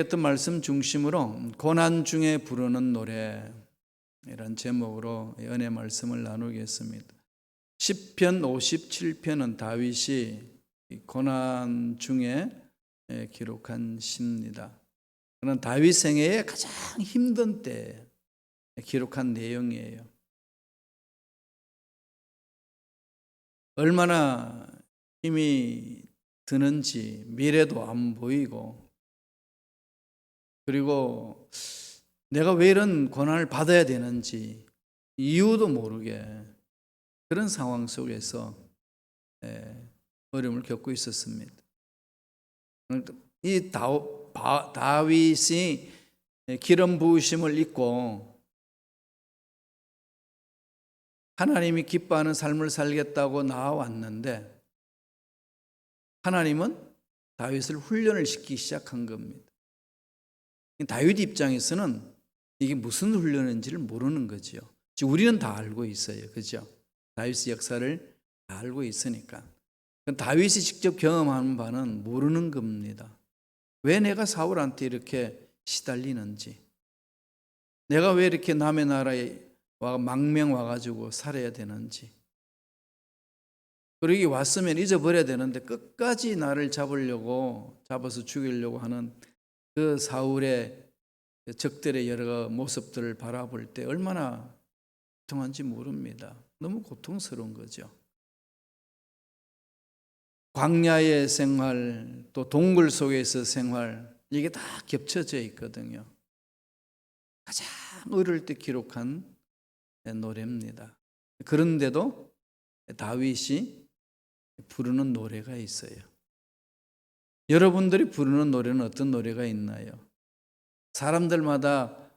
했던 말씀 중심으로 고난 중에 부르는 노래 이런 제목으로 은혜 말씀을 나누겠습니다. 시편 57편은 다윗이 고난 중에 기록한 시입니다. 그는 다윗 생애의 가장 힘든 때 기록한 내용이에요. 얼마나 힘이 드는지 미래도 안 보이고, 그리고 내가 왜 이런 고난을 받아야 되는지 이유도 모르게 그런 상황 속에서 어려움을 겪고 있었습니다. 이 다윗이 기름 부으심을 입고 하나님이 기뻐하는 삶을 살겠다고 나와왔는데, 하나님은 다윗을 훈련을 시키기 시작한 겁니다. 다윗 입장에서는 이게 무슨 훈련인지를 모르는 거죠. 우리는 다 알고 있어요. 그죠? 다윗의 역사를 다 알고 있으니까. 다윗이 직접 경험하는 바는 모르는 겁니다. 왜 내가 사울한테 이렇게 시달리는지, 내가 왜 이렇게 남의 나라에 망명 와가지고 살아야 되는지, 그러기 왔으면 잊어버려야 되는데 끝까지 나를 잡아서 죽이려고 하는 그 사울의 적들의 여러 모습들을 바라볼 때 얼마나 고통한지 모릅니다. 너무 고통스러운 거죠. 광야의 생활, 또 동굴 속에서 생활, 이게 다 겹쳐져 있거든요. 가장 어릴 때 기록한 노래입니다. 그런데도 다윗이 부르는 노래가 있어요. 여러분들이 부르는 노래는 어떤 노래가 있나요? 사람들마다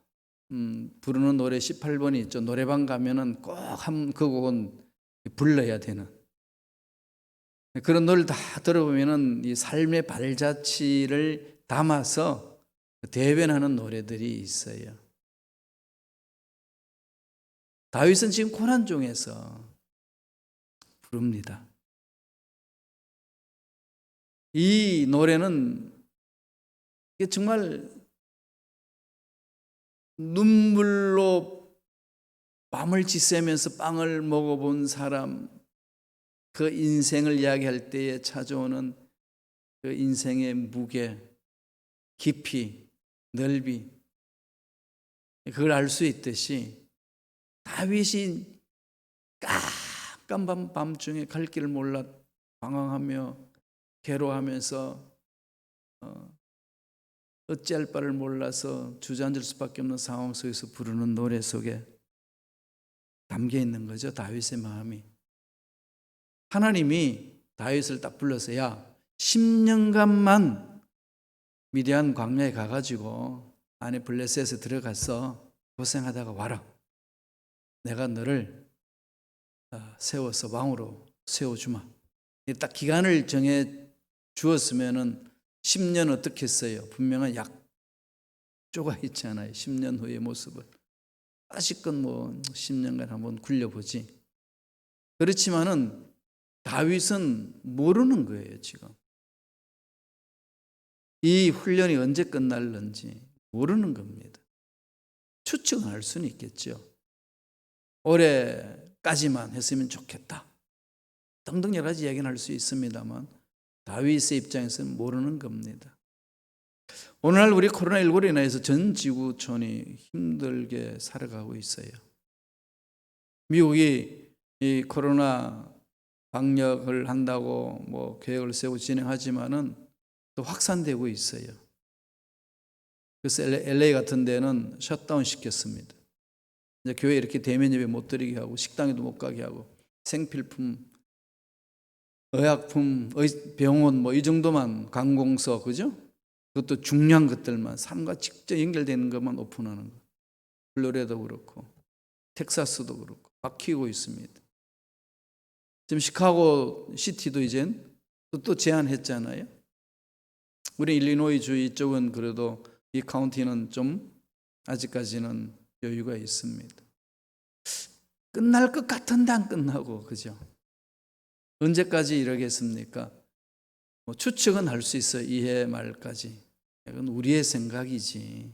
부르는 노래 18번이 있죠. 노래방 가면은 꼭 그 곡은 불러야 되는 그런 노래를 다 들어보면은 이 삶의 발자취를 담아서 대변하는 노래들이 있어요. 다윗은 지금 고난 중에서 부릅니다. 이 노래는 정말 눈물로 밤을 지새면서 빵을 먹어본 사람, 그 인생을 이야기할 때에 찾아오는 그 인생의 무게, 깊이, 넓이, 그걸 알 수 있듯이 다윗이 깜깜한 밤중에 갈 길을 몰라 방황하며 괴로워하면서 어찌할 바를 몰라서 주저앉을 수밖에 없는 상황 속에서 부르는 노래 속에 담겨 있는 거죠. 다윗의 마음이. 하나님이 다윗을 딱 불러서, 야, 10년간만 미디안 광야에 가가지고 안에 블레셋에 들어가서 고생하다가 와라. 내가 너를 세워서 왕으로 세워주마. 딱 기간을 정해 주었으면은 10년 어떻게 했어요? 분명한 약조가 있잖아요. 10년 후의 모습을. 다시건 10년간 한번 굴려보지. 그렇지만은 다윗은 모르는 거예요, 지금. 이 훈련이 언제 끝날는지 모르는 겁니다. 추측은 할 수는 있겠죠. 올해까지만 했으면 좋겠다. 등등 여러 가지 얘기는 할 수 있습니다만 다윗의 입장에서는 모르는 겁니다. 오늘날 우리 코로나19로 인해서 전 지구촌이 힘들게 살아가고 있어요. 미국이 이 코로나 방역을 한다고 계획을 세우고 진행하지만은 또 확산되고 있어요. 그래서 LA 같은 데는 셧다운 시켰습니다. 이제 교회 이렇게 대면 예배 못 드리게 하고, 식당에도 못 가게 하고, 생필품, 의약품, 병원 이 정도만, 관공서, 그죠? 그것도 중요한 것들만, 삶과 직접 연결되는 것만 오픈하는 거. 플로리다도 그렇고 텍사스도 그렇고 바뀌고 있습니다. 지금 시카고 시티도 이젠 또 제한했잖아요. 우리 일리노이 주 이쪽은 그래도 이 카운티는 좀 아직까지는 여유가 있습니다. 끝날 것 같은데 안 끝나고, 그죠? 언제까지 이러겠습니까? 추측은 할 수 있어요. 2해 말까지. 이건 우리의 생각이지.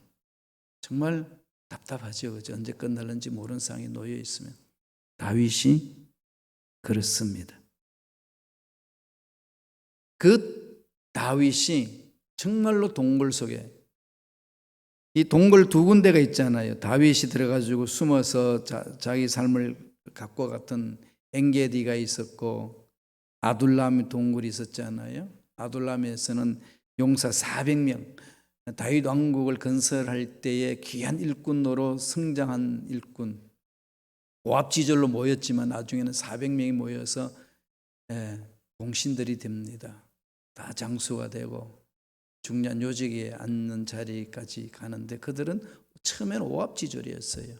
정말 답답하죠. 그죠? 언제 끝날는지 모르는 상황에 놓여 있으면. 다윗이 그렇습니다. 그 다윗이 정말로 동굴 속에, 이 동굴 두 군데가 있잖아요. 다윗이 들어가지고 숨어서 자기 삶을 갖고 갔던 엔게디가 있었고, 아둘람 동굴이 있었잖아요. 아둘람에서는 용사 400명, 다윗 왕국을 건설할 때에 귀한 일꾼으로 성장한 일꾼, 오합지졸로 모였지만 나중에는 400명이 모여서 공신들이 됩니다. 다 장수가 되고 중요한 요직에 앉는 자리까지 가는데, 그들은 처음에는 오합지졸이었어요.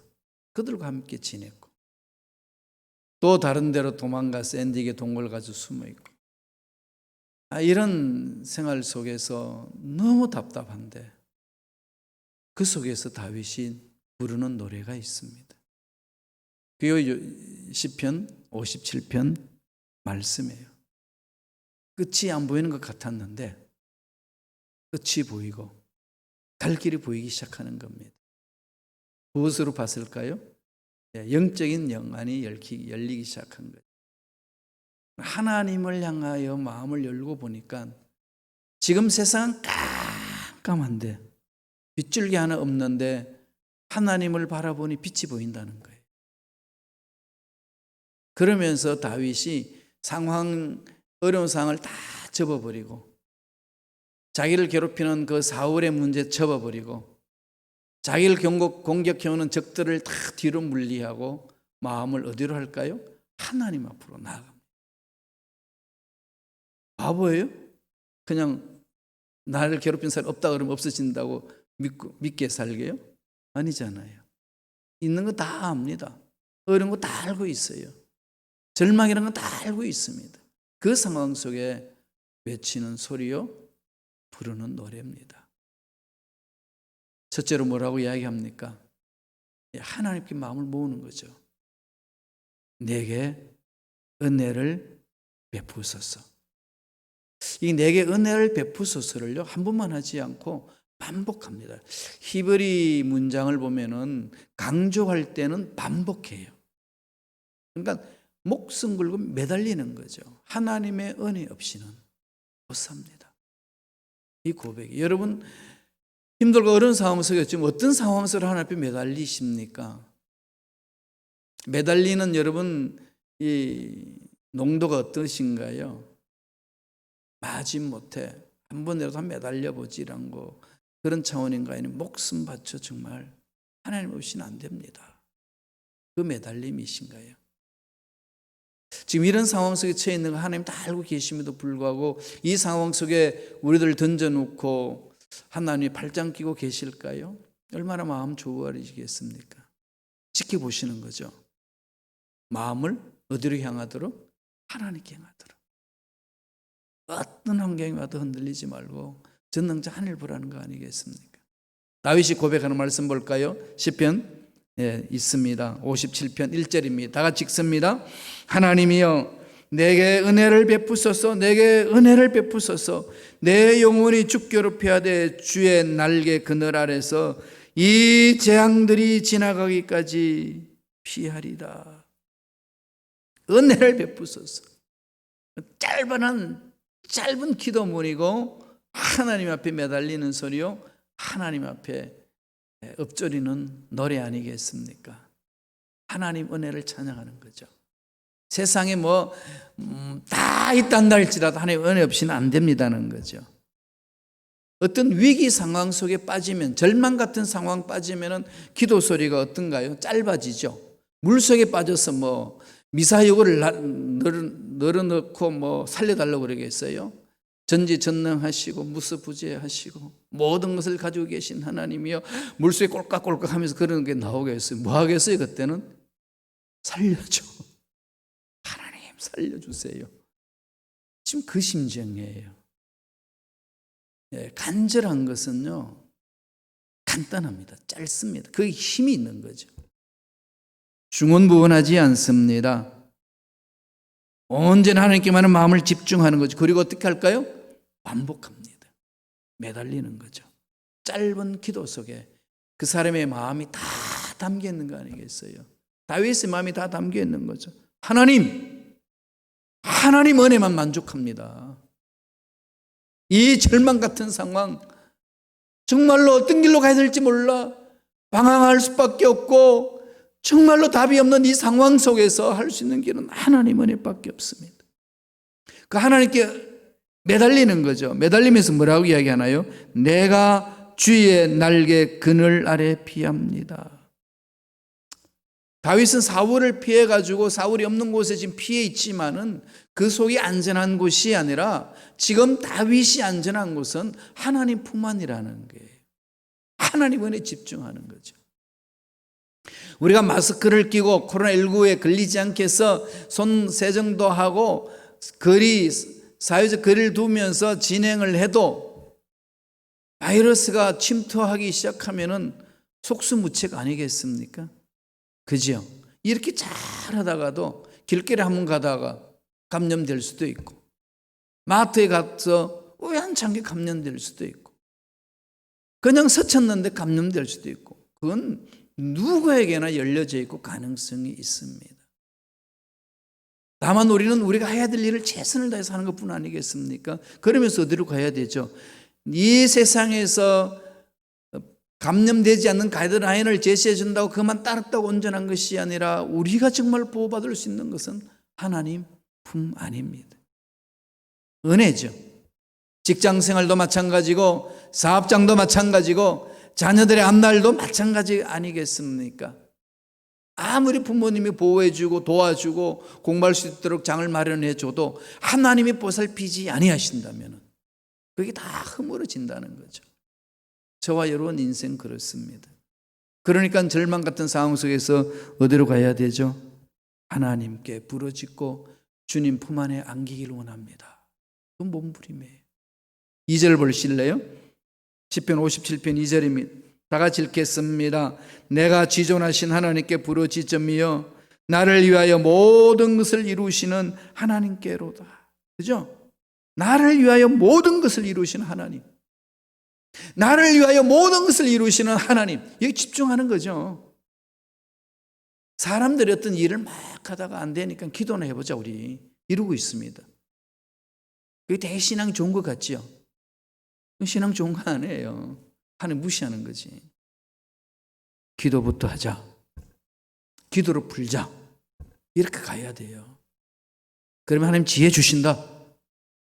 그들과 함께 지냈고, 또 다른 데로 도망가서 엔디게 동굴 가서 숨어있고, 이런 생활 속에서 너무 답답한데, 그 속에서 다윗이 부르는 노래가 있습니다. 그 시편 57편 말씀이에요. 끝이 안 보이는 것 같았는데 끝이 보이고 갈 길이 보이기 시작하는 겁니다. 무엇으로 봤을까요? 영적인 영안이 열리기 시작한 거예요. 하나님을 향하여 마음을 열고 보니까 지금 세상은 깜깜한데, 빗줄기 하나 없는데 하나님을 바라보니 빛이 보인다는 거예요. 그러면서 다윗이 어려운 상황을 다 접어버리고, 자기를 괴롭히는 그 사울의 문제 접어버리고, 자기를 공격해오는 적들을 다 뒤로 물리하고 마음을 어디로 할까요? 하나님 앞으로 나아갑니다. 바보예요? 그냥 나를 괴롭힌 사람 없다 그러면 없어진다고 믿게 살게요? 아니잖아요. 있는 거 다 압니다. 어려운 거 다 알고 있어요. 절망이라는 건 다 알고 있습니다. 그 상황 속에 외치는 소리요, 부르는 노래입니다. 첫째로 뭐라고 이야기합니까? 하나님께 마음을 모으는 거죠. 내게 은혜를 베푸소서. 이 내게 은혜를 베푸소서를요, 한 번만 하지 않고 반복합니다. 히브리 문장을 보면은 강조할 때는 반복해요. 그러니까 목숨 걸고 매달리는 거죠. 하나님의 은혜 없이는 못 삽니다. 이 고백이. 여러분, 힘들고 어려운 상황 속에 지금 어떤 상황 속에 하나님 앞에 매달리십니까? 매달리는 여러분 이 농도가 어떠신가요? 마지못해 한 번이라도 한 매달려 보지란 거, 그런 차원인가? 아니면 목숨 바쳐 정말 하나님 없이는 안 됩니다. 그 매달림이신가요? 지금 이런 상황 속에 처해 있는 거 하나님 다 알고 계심에도 불구하고 이 상황 속에 우리들 던져놓고 하나님이 발장 끼고 계실까요? 얼마나 마음 조아리시겠습니까? 지켜보시는 거죠. 마음을 어디로 향하도록? 하나님께 향하도록. 어떤 환경이 와도 흔들리지 말고 전능자 하늘 보라는 거 아니겠습니까? 다윗이 고백하는 말씀 볼까요? 시편 있습니다. 57편 1절입니다. 다 같이 읽습니다. 하나님이여, 내게 은혜를 베푸소서. 내게 은혜를 베푸소서. 내 영혼이 주 괴롭혀하되 주의 날개 그늘 아래서 이 재앙들이 지나가기까지 피하리다. 은혜를 베푸소서. 짧은 기도문이고 하나님 앞에 매달리는 소리요, 하나님 앞에 엎조리는 노래 아니겠습니까? 하나님 은혜를 찬양하는 거죠. 세상에 다 있단다 할지라도 하나님 은혜 없이는 안 됩니다는 거죠. 어떤 위기 상황 속에 빠지면, 절망 같은 상황 빠지면은 기도 소리가 어떤가요? 짧아지죠. 물 속에 빠져서 미사여구를 늘어놓고 살려달라고 그러겠어요? 전지전능하시고 무수부재하시고 모든 것을 가지고 계신 하나님이여, 물속에 꼴깍꼴깍 하면서 그런 게 나오겠어요? 뭐 하겠어요? 그때는 살려줘, 하나님 살려주세요. 지금 그 심정이에요. 간절한 것은요 간단합니다. 짧습니다. 그게 힘이 있는 거죠. 중언부언하지 않습니다. 언제나 하나님께만은 마음을 집중하는 거죠. 그리고 어떻게 할까요? 반복합니다. 매달리는 거죠. 짧은 기도 속에 그 사람의 마음이 다 담겨 있는 거 아니겠어요? 다윗의 마음이 다 담겨 있는 거죠. 하나님 은혜만 만족합니다. 이 절망 같은 상황, 정말로 어떤 길로 가야 될지 몰라 방황할 수밖에 없고 정말로 답이 없는 이 상황 속에서 할 수 있는 길은 하나님 은혜밖에 없습니다. 그 하나님께 매달리는 거죠. 매달리면서 뭐라고 이야기하나요? 내가 주의 날개 그늘 아래 피합니다. 다윗은 사울을 피해가지고 사울이 없는 곳에 지금 피해 있지만은 그 속이 안전한 곳이 아니라 지금 다윗이 안전한 곳은 하나님 품 안이라는 거예요. 하나님 은혜에 집중하는 거죠. 우리가 마스크를 끼고 코로나19에 걸리지 않게 해서 손 세정도 하고 사회적 거리를 두면서 진행을 해도 바이러스가 침투하기 시작하면은 속수무책 아니겠습니까? 그죠? 이렇게 잘 하다가도 길거리 한번 가다가 감염될 수도 있고 마트에 가서 우연찮게 감염될 수도 있고 그냥 스쳤는데 감염될 수도 있고 그건 누구에게나 열려져 있고 가능성이 있습니다. 다만 우리는 우리가 해야 될 일을 최선을 다해서 하는 것뿐 아니겠습니까? 그러면서 어디로 가야 되죠? 이 세상에서 감염되지 않는 가이드라인을 제시해 준다고 그만 따랐다고 온전한 것이 아니라 우리가 정말 보호받을 수 있는 것은 하나님 품 안입니다. 은혜죠. 직장생활도 마찬가지고 사업장도 마찬가지고 자녀들의 앞날도 마찬가지 아니겠습니까? 아무리 부모님이 보호해주고 도와주고 공부할 수 있도록 장을 마련해줘도 하나님이 보살피지 아니하신다면 그게 다 허물어진다는 거죠. 저와 여러분 인생 그렇습니다. 그러니까 절망 같은 상황 속에서 어디로 가야 되죠? 하나님께 부르짖고 주님 품 안에 안기길 원합니다. 그건 몸부림이에요. 2절 보실래요? 시편 57편 2절입니다. 다 같이 읽겠습니다. 내가 지존하신 하나님께 부르짖으며 나를 위하여 모든 것을 이루시는 하나님께로다. 그죠? 나를 위하여 모든 것을 이루시는 하나님. 나를 위하여 모든 것을 이루시는 하나님. 여기 집중하는 거죠. 사람들이 어떤 일을 막 하다가 안 되니까 기도나 해보자 우리. 이루고 있습니다. 그게 되게 신앙이 좋은 것 같죠? 신앙 좋은 거 아니에요. 하나님 무시하는 거지. 기도부터 하자. 기도로 풀자. 이렇게 가야 돼요. 그러면 하나님 지혜 주신다.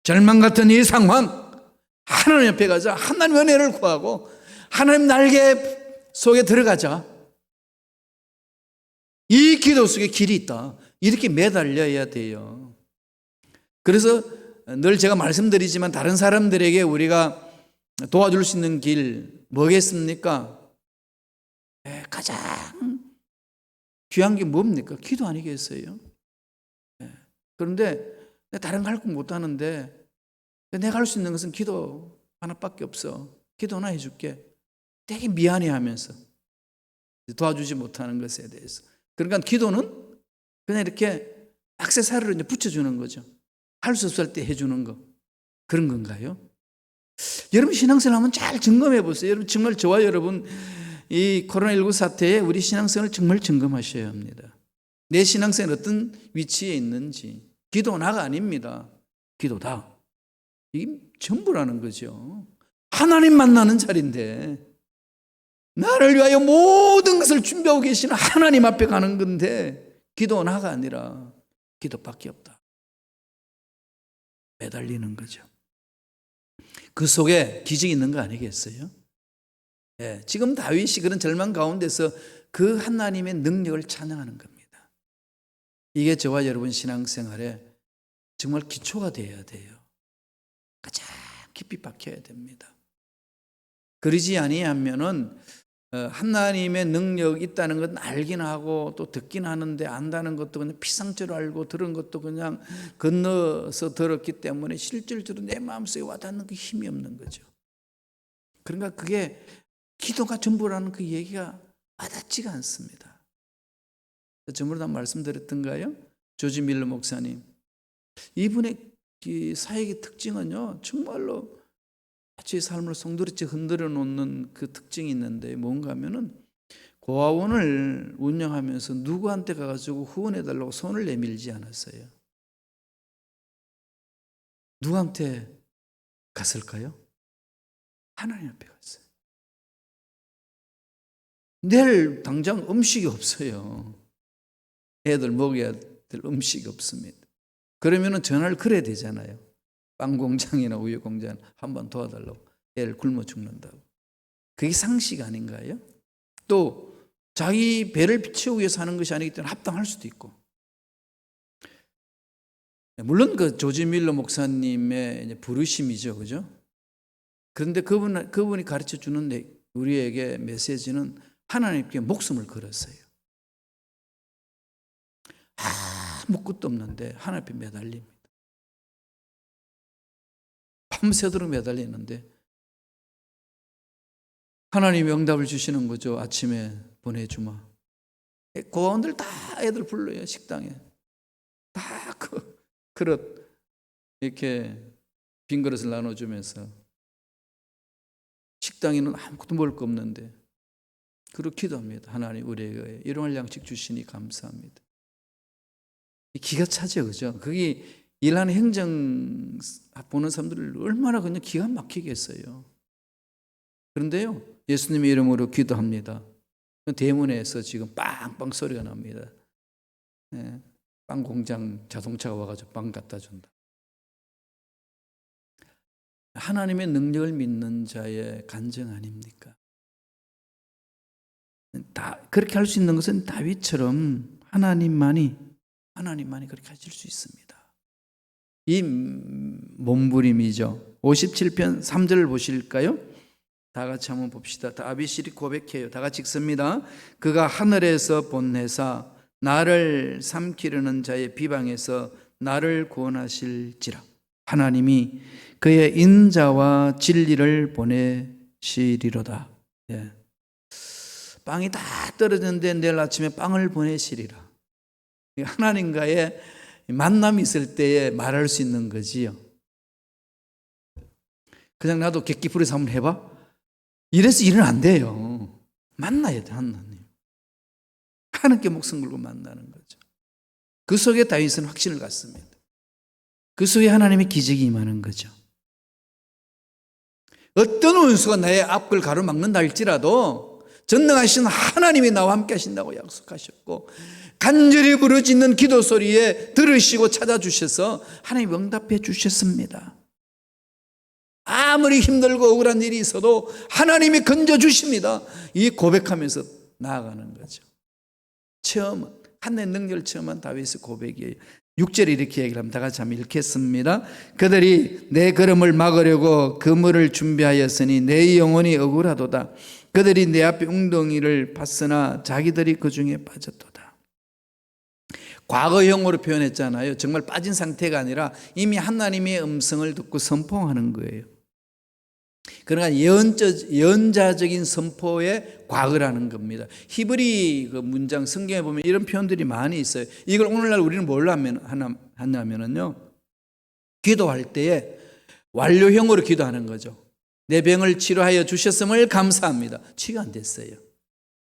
절망 같은 이 상황 하나님 옆에 가자. 하나님 은혜를 구하고 하나님 날개 속에 들어가자. 이 기도 속에 길이 있다. 이렇게 매달려야 돼요. 그래서 늘 제가 말씀드리지만 다른 사람들에게 우리가 도와줄 수 있는 길 뭐겠습니까? 가장 귀한 게 뭡니까? 기도 아니겠어요? 그런데 다른 거 할 거 못하는데 내가 할 수 있는 것은 기도 하나밖에 없어. 기도나 해줄게. 되게 미안해하면서 도와주지 못하는 것에 대해서. 그러니까 기도는 그냥 이렇게 액세서리로 이제 붙여주는 거죠. 할 수 없을 때 해주는 거. 그런 건가요? 여러분 신앙생활 하면 잘 점검해 보세요. 여러분 정말 저와 여러분 이 코로나19 사태에 우리 신앙생활을 정말 점검하셔야 합니다. 내 신앙생활 어떤 위치에 있는지. 기도나가 아닙니다. 기도다. 이게 전부라는 거죠. 하나님 만나는 자리인데 나를 위하여 모든 것을 준비하고 계시는 하나님 앞에 가는 건데 기도나가 아니라 기도밖에 없다. 매달리는 거죠. 그 속에 기적이 있는 거 아니겠어요? 지금 다윗이 그런 절망 가운데서 그 하나님의 능력을 찬양하는 겁니다. 이게 저와 여러분 신앙생활에 정말 기초가 되어야 돼요. 가장 깊이 박혀야 됩니다. 그러지 아니하면은 하나님의 능력이 있다는 건 알긴 하고 또 듣긴 하는데 안다는 것도 그냥 피상적으로 알고 들은 것도 그냥 건너서 들었기 때문에 실질적으로 내 마음속에 와닿는 그 힘이 없는 거죠. 그러니까 그게 기도가 전부라는 그 얘기가 와닿지가 않습니다. 전부 다 말씀드렸던가요? 조지 밀러 목사님. 이분의 사역의 특징은요, 정말로 제 삶을 송두리째 흔들어 놓는 그 특징이 있는데 뭔가 하면은 고아원을 운영하면서 누구한테 가가지고 후원해 달라고 손을 내밀지 않았어요. 누구한테 갔을까요? 하나님 앞에 갔어요. 내일 당장 음식이 없어요. 애들 먹여야 될 음식이 없습니다. 그러면은 전화를 걸어야 되잖아요. 빵 공장이나 우유 공장 한번 도와달라고. 애를 굶어 죽는다고. 그게 상식 아닌가요? 또 자기 배를 채우기 위해서 하는 것이 아니기 때문에 합당할 수도 있고. 물론 그 조지 밀러 목사님의 이제 부르심이죠, 그죠? 그런데 그분이 가르쳐 주는 우리에게 메시지는 하나님께 목숨을 걸었어요. 아무 것도 없는데 하나님 앞에 매달립니다. 밤새도록 매달리는데 하나님이 응답을 주시는 거죠. 아침에 보내주마. 고아원들 다 애들 불러요. 식당에 다 그릇 이렇게 빈 그릇을 나눠주면서 식당에는 아무것도 먹을 거 없는데 그렇게 기도합니다. 하나님 우리에게 일용할 양식 주시니 감사합니다. 기가 차죠, 그죠? 그게 일하는 행정 보는 사람들을 얼마나 그냥 기가 막히겠어요. 그런데요, 예수님의 이름으로 기도합니다. 대문에서 지금 빵빵 소리가 납니다. 네, 빵 공장 자동차가 와가지고 빵 갖다 준다. 하나님의 능력을 믿는 자의 간증 아닙니까? 다 그렇게 할 수 있는 것은 다윗처럼 하나님만이 그렇게 하실 수 있습니다. 이 몸부림이죠. 57편 3절을 보실까요? 다 같이 한번 봅시다. 다윗이 고백해요. 다 같이 읽습니다. 그가 하늘에서 보내사 나를 삼키려는 자의 비방에서 나를 구원하실지라. 하나님이 그의 인자와 진리를 보내시리로다. 예. 빵이 다 떨어졌는데 내일 아침에 빵을 보내시리라. 하나님과의 만남이 있을 때에 말할 수 있는 거지요. 그냥 나도 객기풀이서 한번 해봐? 이래서 일은 안 돼요. 만나야 돼, 하나님. 하나님께 목숨 걸고 만나는 거죠. 그 속에 다윗은 확신을 갖습니다. 그 속에 하나님의 기적이 임하는 거죠. 어떤 원수가 나의 앞을 가로막는다 할지라도 전능하신 하나님이 나와 함께 하신다고 약속하셨고 간절히 부르짖는 기도 소리에 들으시고 찾아주셔서 하나님 응답해 주셨습니다. 아무리 힘들고 억울한 일이 있어도 하나님이 건져주십니다. 이 고백하면서 나아가는 거죠. 하나님의 능력을 체험한 다윗의 고백이에요. 6절에 이렇게 얘기를 합니다. 다 같이 한번 읽겠습니다. 그들이 내 걸음을 막으려고 그물을 준비하였으니 내 영혼이 억울하도다. 그들이 내 앞에 웅덩이를 팠으나 자기들이 그 중에 빠졌도다. 과거형으로 표현했잖아요. 정말 빠진 상태가 아니라 이미 하나님의 음성을 듣고 선포하는 거예요. 그러니까 예언자적인 선포의 과거라는 겁니다. 히브리 그 문장 성경에 보면 이런 표현들이 많이 있어요. 이걸 오늘날 우리는 뭘로 하냐면요, 기도할 때에 완료형으로 기도하는 거죠. 내 병을 치료하여 주셨음을 감사합니다. 치유가 안 됐어요.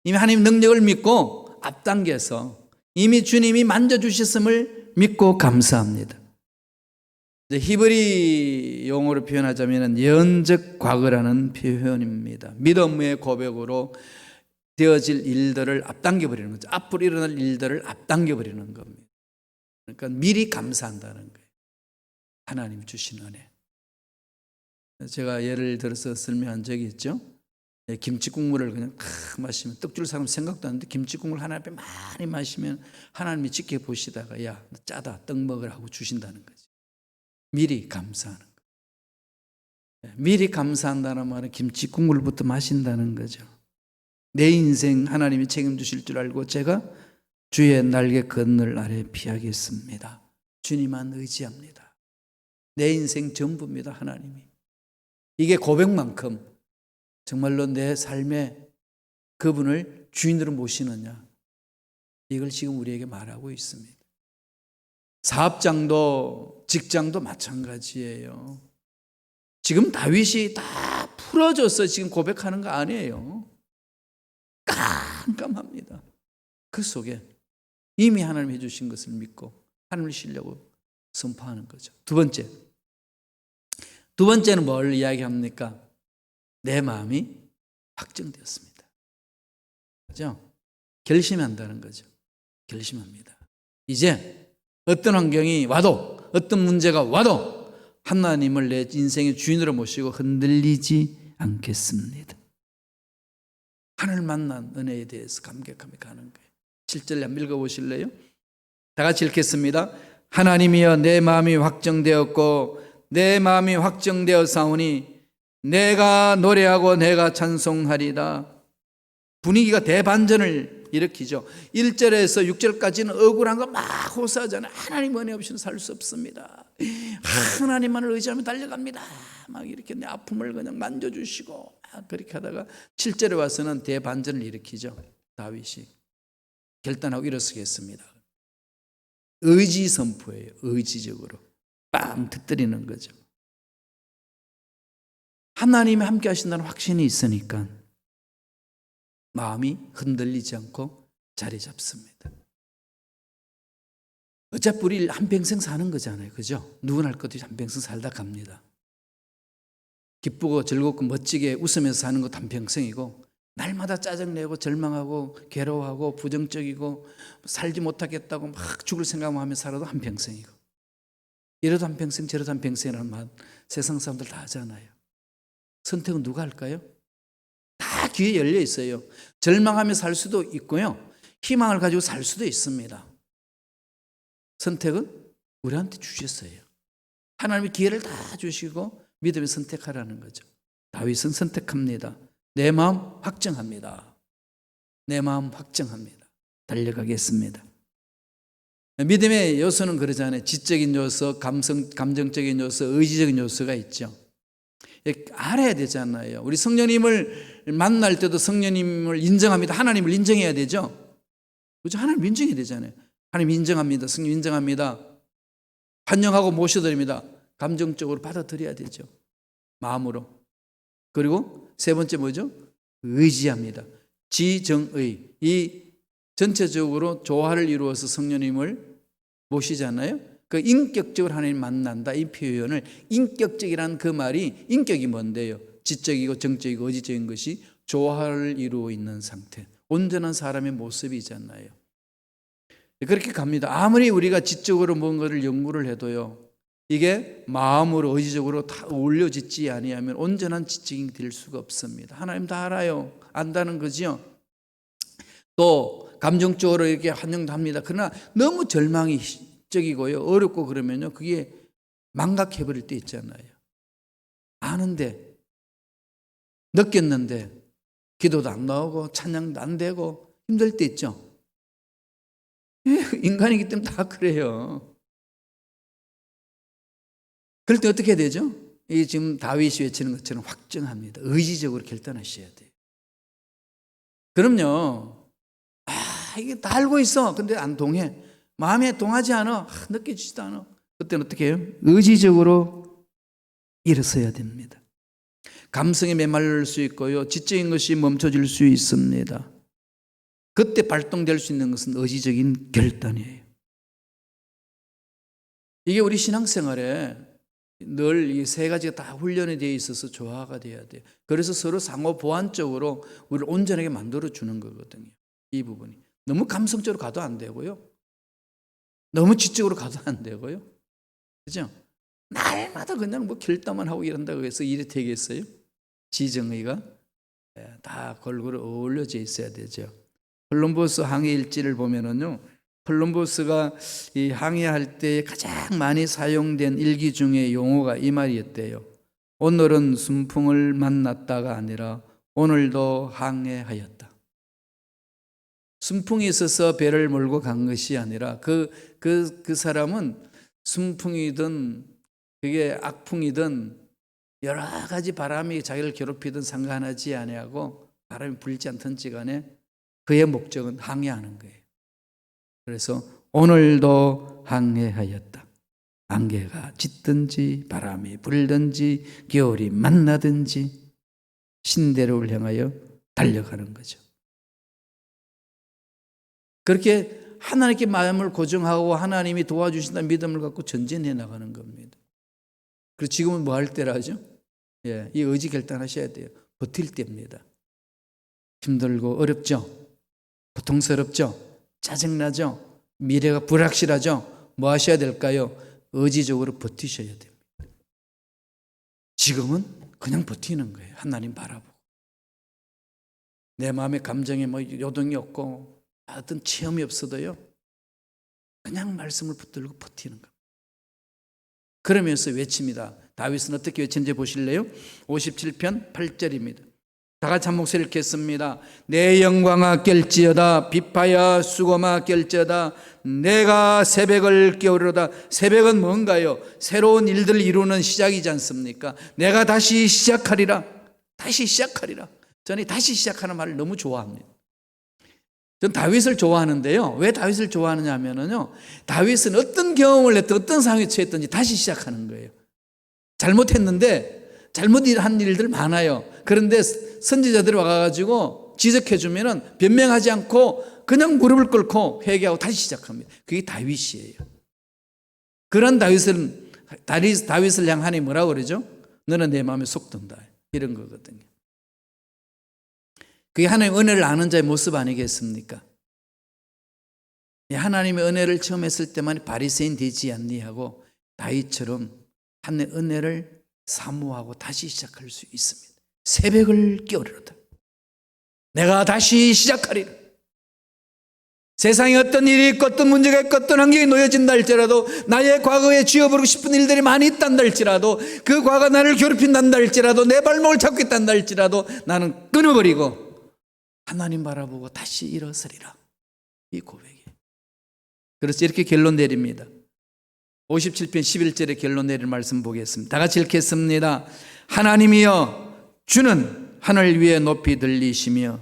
이미 하나님 능력을 믿고 앞당겨서 이미 주님이 만져주셨음을 믿고 감사합니다. 히브리 용어로 표현하자면 예언적 과거라는 표현입니다. 믿음의 고백으로 되어질 일들을 앞당겨버리는 거죠. 앞으로 일어날 일들을 앞당겨버리는 겁니다. 그러니까 미리 감사한다는 거예요. 하나님 주신 은혜. 제가 예를 들어서 설명한 적이 있죠. 김치 국물을 그냥 마시면 떡 줄 사람 생각도 안 하는데 김치 국물 하나 앞에 많이 마시면 하나님이 지켜보시다가 야, 짜다, 떡 먹으라고 주신다는 거지. 미리 감사하는 거예요. 미리 감사한다는 말은 김치 국물부터 마신다는 거죠. 내 인생 하나님이 책임주실 줄 알고 제가 주의 날개 그늘 아래 피하겠습니다. 주님만 의지합니다. 내 인생 전부입니다. 하나님이. 이게 고백만큼 정말로 내 삶에 그분을 주인으로 모시느냐, 이걸 지금 우리에게 말하고 있습니다. 사업장도 직장도 마찬가지예요. 지금 다윗이 다 풀어줘서 지금 고백하는 거 아니에요. 깜깜합니다. 그 속에 이미 하나님 해주신 것을 믿고 하나님을 신뢰하고 선포하는 거죠. 두 번째는 뭘 이야기합니까? 내 마음이 확정되었습니다. 그죠? 결심한다는 거죠. 결심합니다. 이제 어떤 환경이 와도, 어떤 문제가 와도 하나님을 내 인생의 주인으로 모시고 흔들리지 않겠습니다. 하늘 만난 은혜에 대해서 감격하며 가는 거예요. 7절 한번 읽어보실래요? 다 같이 읽겠습니다. 하나님이여 내 마음이 확정되었고 내 마음이 확정되었사오니 내가 노래하고 내가 찬송하리다. 분위기가 대반전을 일으키죠. 1절에서 6절까지는 억울한 거 막 호소하잖아요. 하나님 은혜 없이는 살 수 없습니다. 하나님만을 의지하며 달려갑니다. 막 이렇게 내 아픔을 그냥 만져주시고 그렇게 하다가 7절에 와서는 대반전을 일으키죠. 다윗이 결단하고 일어서겠습니다. 의지 선포예요. 의지적으로 빵 터뜨리는 거죠. 하나님이 함께 하신다는 확신이 있으니까 마음이 흔들리지 않고 자리 잡습니다. 어차피 우리 한평생 사는 거잖아요. 그죠? 누구나 할 것도 한평생 살다 갑니다. 기쁘고 즐겁고 멋지게 웃으면서 사는 것도 한평생이고 날마다 짜증내고 절망하고 괴로워하고 부정적이고 살지 못하겠다고 막 죽을 생각만 하며 살아도 한평생이고 이래도 한평생 저래도 한평생이라는 말 세상 사람들 다 하잖아요. 선택은 누가 할까요? 다 귀에 열려 있어요. 절망하며 살 수도 있고요. 희망을 가지고 살 수도 있습니다. 선택은 우리한테 주셨어요. 하나님이 기회를 다 주시고 믿음에 선택하라는 거죠. 다윗은 선택합니다. 내 마음 확정합니다. 내 마음 확정합니다. 달려가겠습니다. 믿음의 요소는 그러잖아요. 지적인 요소, 감정적인 요소, 의지적인 요소가 있죠. 알아야 되잖아요. 우리 성령님을 만날 때도 성령님을 인정합니다. 하나님을 인정해야 되죠. 그렇죠? 하나님 인정해야 되잖아요. 하나님 인정합니다. 성령 인정합니다. 환영하고 모셔드립니다. 감정적으로 받아들여야 되죠. 마음으로. 그리고 세 번째 뭐죠? 의지합니다. 지정의. 이 전체적으로 조화를 이루어서 성령님을 모시잖아요. 그 인격적으로 하나님 만난다 이 표현을 인격적이라는 그 말이 인격이 뭔데요? 지적이고 정적이고 의지적인 것이 조화를 이루어 있는 상태. 온전한 사람의 모습이잖아요. 그렇게 갑니다. 아무리 우리가 지적으로 뭔가를 연구를 해도요. 이게 마음으로 의지적으로 다 어울려지지 아니하면 온전한 지적이 될 수가 없습니다. 하나님 다 알아요. 안다는 거죠. 또 감정적으로 이렇게 환영도 합니다. 그러나 너무 절망이 적이고요. 어렵고 그러면요. 그게 망각해버릴 때 있잖아요. 아는데 느꼈는데 기도도 안 나오고 찬양도 안 되고 힘들 때 있죠. 인간이기 때문에 다 그래요. 그럴 때 어떻게 되죠? 이 지금 다윗이 외치는 것처럼 확정합니다. 의지적으로 결단하셔야 돼요. 그럼요. 이게 다 알고 있어. 근데 안 동해. 마음에 동하지 않아. 느껴지지도 않아. 그때는 어떻게 해요? 의지적으로 일어서야 됩니다. 감성에 메말릴 수 있고요. 지적인 것이 멈춰질 수 있습니다. 그때 발동될 수 있는 것은 의지적인 결단이에요. 이게 우리 신앙생활에 늘 이 세 가지가 다 훈련이 되어 있어서 조화가 돼야 돼요. 그래서 서로 상호 보완적으로 우리를 온전하게 만들어 주는 거거든요. 이 부분이. 너무 감성적으로 가도 안 되고요. 너무 지적으로 가도 안 되고요. 그죠? 날마다 그냥 뭐 결단만 하고 이런다고 해서 일이 되겠어요? 지정의가 다 골고루 어울려져 있어야 되죠. 콜럼버스 항해 일지를 보면은요, 콜럼버스가 이 항해할 때 가장 많이 사용된 일기 중에 용어가 이 말이었대요. 오늘은 순풍을 만났다가 아니라 오늘도 항해하였다. 순풍이 있어서 배를 몰고 간 것이 아니라 그 사람은 순풍이든 그게 악풍이든 여러 가지 바람이 자기를 괴롭히든 상관하지 아니하고 바람이 불지 않든지 간에 그의 목적은 항해하는 거예요. 그래서 오늘도 항해하였다. 안개가 짙든지 바람이 불든지 겨울이 만나든지 신대로를 향하여 달려가는 거죠. 그렇게 하나님께 마음을 고정하고 하나님이 도와주신다는 믿음을 갖고 전진해 나가는 겁니다. 그리고 지금은 뭐 할 때라죠? 예, 이 의지 결단하셔야 돼요. 버틸 때입니다. 힘들고 어렵죠? 고통스럽죠? 짜증나죠? 미래가 불확실하죠? 뭐 하셔야 될까요? 의지적으로 버티셔야 됩니다. 지금은 그냥 버티는 거예요. 하나님 바라보고. 내 마음의 감정에 뭐 요동이 없고 어떤 체험이 없어도요, 그냥 말씀을 붙들고 버티는 겁니다. 그러면서 외칩니다. 다윗은 어떻게 외치는지 보실래요? 57편 8절입니다. 다 같이 한 목소리 읽겠습니다. 내 영광아 깰지어다, 비파야 수고마 깰지어다, 내가 새벽을 깨우리로다. 새벽은 뭔가요? 새로운 일들을 이루는 시작이지 않습니까? 내가 다시 시작하리라. 다시 시작하리라. 저는 다시 시작하는 말을 너무 좋아합니다. 전 다윗을 좋아하는데요. 왜 다윗을 좋아하느냐 하면요, 다윗은 어떤 경험을 했든 어떤 상황에 처했든지 다시 시작하는 거예요. 잘못했는데 잘못한 일들 많아요. 그런데 선지자들이 와가지고 지적해주면 변명하지 않고 그냥 무릎을 꿇고 회개하고 다시 시작합니다. 그게 다윗이에요. 그런 다윗을 향 하나님이 뭐라고 그러죠? 너는 내 마음에 속 든다. 이런 거거든요. 그게 하나님의 은혜를 아는 자의 모습 아니겠습니까? 하나님의 은혜를 처음 했을 때만 바리새인 되지 않니 하고 다윗처럼 하나님의 은혜를 사모하고 다시 시작할 수 있습니다. 새벽을 깨우리로다. 내가 다시 시작하리라. 세상에 어떤 일이 있고 어떤 문제가 있고 어떤 환경이 놓여진다 할지라도, 나의 과거에 지워버리고 싶은 일들이 많이 있단다 할지라도, 그 과거가 나를 괴롭힌단다 할지라도, 내 발목을 잡고 있단다 할지라도 나는 끊어버리고 하나님 바라보고 다시 일어서리라. 이 고백이에요. 그래서 이렇게 결론 내립니다. 57편 11절에 결론 내릴 말씀 보겠습니다. 다 같이 읽겠습니다. 하나님이여 주는 하늘 위에 높이 들리시며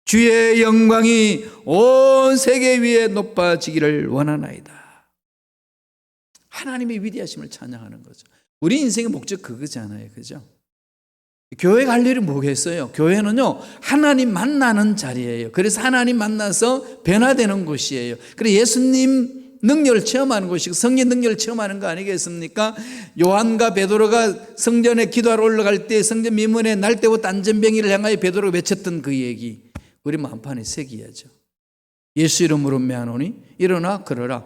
주의 영광이 온 세계 위에 높아지기를 원하나이다. 하나님의 위대하심을 찬양하는 거죠. 우리 인생의 목적 그거잖아요. 그죠? 교회 갈 일이 뭐겠어요? 교회는요, 하나님 만나는 자리예요. 그래서 하나님 만나서 변화되는 곳이에요. 그래서 예수님 능력을 체험하는 곳이고 성령 능력을 체험하는 거 아니겠습니까? 요한과 베드로가 성전에 기도하러 올라갈 때 성전 미문에 날때부터 안전병이를 향하여 베드로가 외쳤던 그 얘기, 우리 마음판에 새겨야죠. 예수 이름으로 명하노니 일어나 걸어라.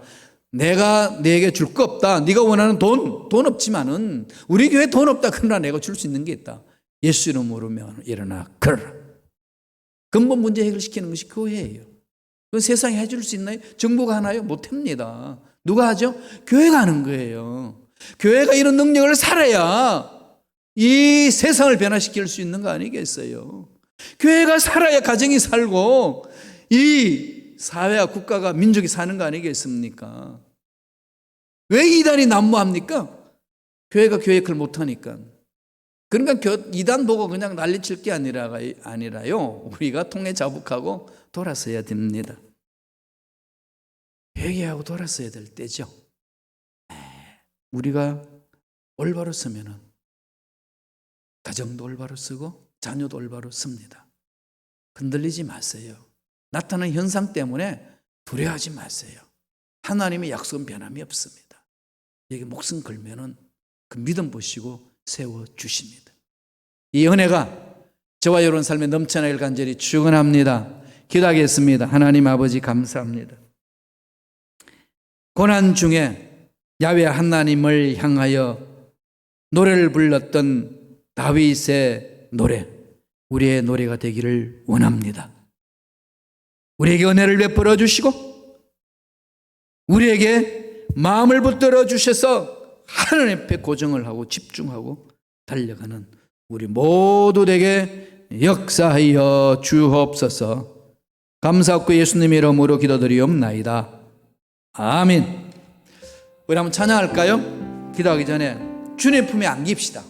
내가 내게 줄 거 없다. 네가 원하는 돈 없지만은 우리 교회 돈 없다. 그러나 내가 줄 수 있는 게 있다. 예수 이름으로 명하노니 일어나 걸어라. 근본 문제 해결시키는 것이 교회예요. 그건 세상에 해줄 수 있나요? 정부가 하나요? 못합니다. 누가 하죠? 교회가 하는 거예요. 교회가 이런 능력을 살아야 이 세상을 변화시킬 수 있는 거 아니겠어요? 교회가 살아야 가정이 살고 이 사회와 국가가 민족이 사는 거 아니겠습니까? 왜 이단이 난무합니까? 교회가 교회 역할을 못하니까. 그러니까 이단 보고 그냥 난리칠 게 아니라요. 우리가 통해 자복하고 돌아서야 됩니다. 회개하고 돌아서야 될 때죠. 우리가 올바로 서면은 가정도 올바로 쓰고 자녀도 올바로 씁니다. 흔들리지 마세요. 나타나는 현상 때문에 두려워하지 마세요. 하나님의 약속은 변함이 없습니다. 여기 목숨 걸면은 그 믿음 보시고 세워주십니다. 이 은혜가 저와 여러분 삶에 넘쳐나길 간절히 축원합니다. 기도하겠습니다. 하나님 아버지 감사합니다. 고난 중에 야훼 하나님을 향하여 노래를 불렀던 다윗의 노래, 우리의 노래가 되기를 원합니다. 우리에게 은혜를 베풀어 주시고 우리에게 마음을 붙들어 주셔서 하나님 앞에 고정을 하고 집중하고 달려가는 우리 모두 되게 역사하여 주옵소서. 감사하고 예수님의 이름으로 기도드리옵나이다. 아멘. 우리 한번 찬양할까요? 기도하기 전에 주님 품에 안깁시다.